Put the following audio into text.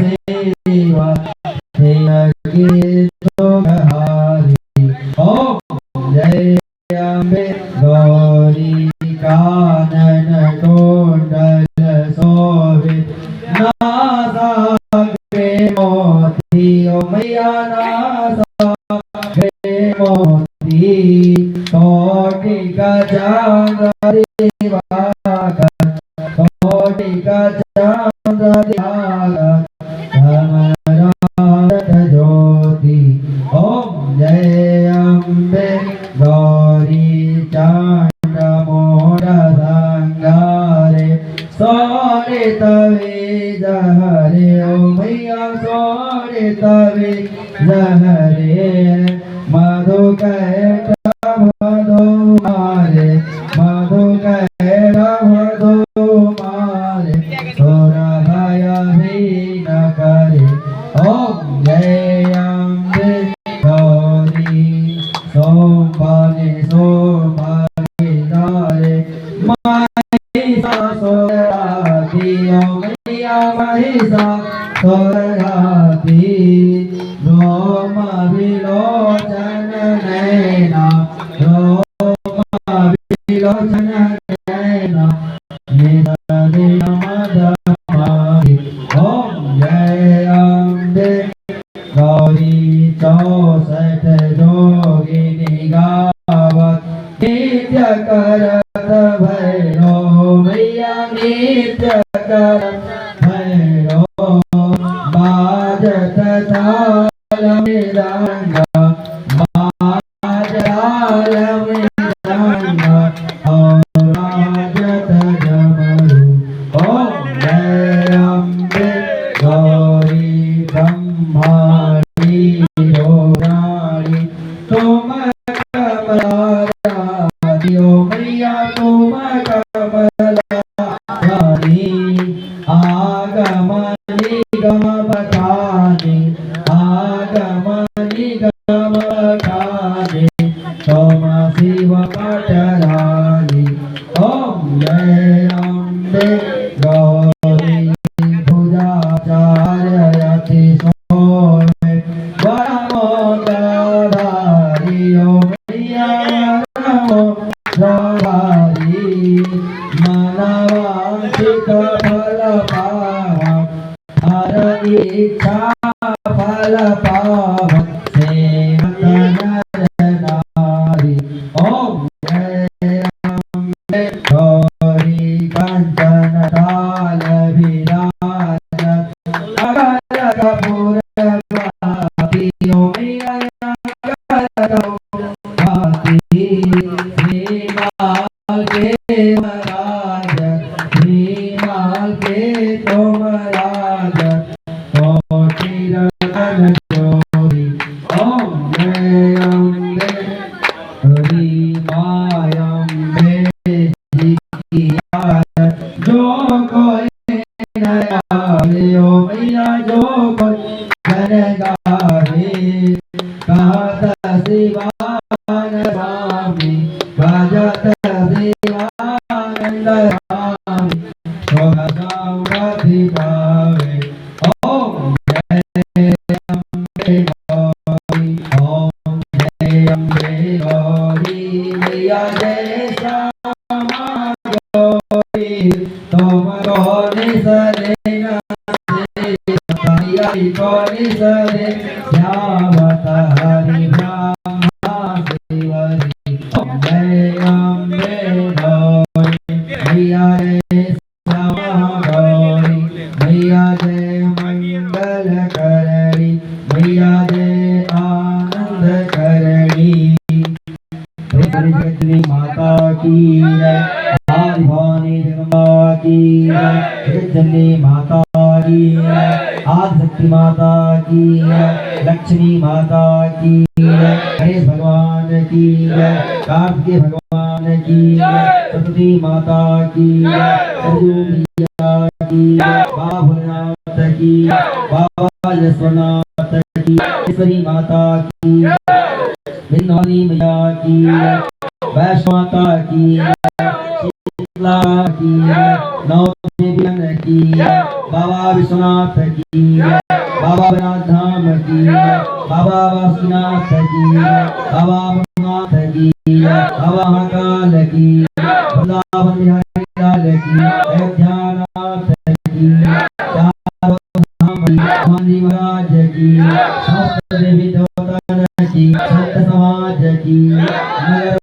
सेवा जय ओम जय अम्बे गौरी कानन कुंडल शोभित नासाग्रे मोती ओ मैया नासाग्रे मोती कोटि गजांग कोटि गजांग ज्योति ओम जय अम्बे गौरी चांड मोड़ संगारे सोरे तवे जहरे ओ मैया सोरे तवे जहरे मधु कैट मधु मारे मधु कैट मधु मारे सोरा भया भी न करे ओम जय अम्बे गौरी सोमवारे सोमवारे दारे महिषा सोराती ओ मैया महिषा सोराती रोम विलोचन नैना रोम विलोचन नैना निधि मदमाहि ओम जय अम्बे गौरी 64 जोगिनी गावत नित्य करत भैरो मैया नित्य करत भैरो बाजत ताल मृदंग बाजत ताल मृदंग और बाजत डमरू ओम जय अम्बे गौरी ब्रह्माणी रोराणी तुम कमलारानी ओ मैया तुम कमलारानी आगम निगम बखानी आगम निगम बखानी तुम शिव पटरानी ओम जय अम्बे गौरी भुजाचार्य यति सोमे वरमोदधारी ओ मैया वरमोदधारी मनवांछित फल पावक हर इच्छा फल पावक सेवक नर नारी ओम जय अम्बे गौरी कंचन ताल विराजत अगर कपूर भाती ओ मैया अगर कपूर भाती श्रीमाल के महाराज श्रीमाल के तुम राज कोटि रतन जोड़ी ओम जय अम्बे हरि मायम्बे जी की आदत जो कोई नया ओ मैया जो कोई गाहे कहत शिवान स्वामी भजत शिवानंद स्वामी सोहसावधि पावे ओम जय अम्बे गौरी ओम जय अम्बे गौरी मैया जय श्यामा गौरी तुम गौरी सरे गौरी सरे श्यामत हरि ब्रह्मा शिवरी ओम जय अम्बे गौरी मैया जय श्यामा गौरी मैया जय मंगल करणी मैया जय आनंद करणी माता की जय आदि भवानी जगदम्बा की जय जगत माता की जय आदि शक्ति माता की जय लक्ष्मी माता की जय गणेश भगवान की जय कार्तिकेय भगवान की जय सरस्वती माता की जय सरजू मैया की जय बाबा भोलेनाथ की बाबा यशवनाथ की ईश्वरी माता की विंध्यवासिनी मैया की वैष्णो माता की शीतला की नौ देवी की बाबा विश्वनाथ की बाबा विनाथ धाम की बाबा वासुनाथ की बाबा भोलानाथ की बाबा महाकाल की वृंदावन बिहारी लाल की अयोध्यानाथ की चारों धाम की हनुमान महाराज की समस्त देवी देवता की संत समाज की नगर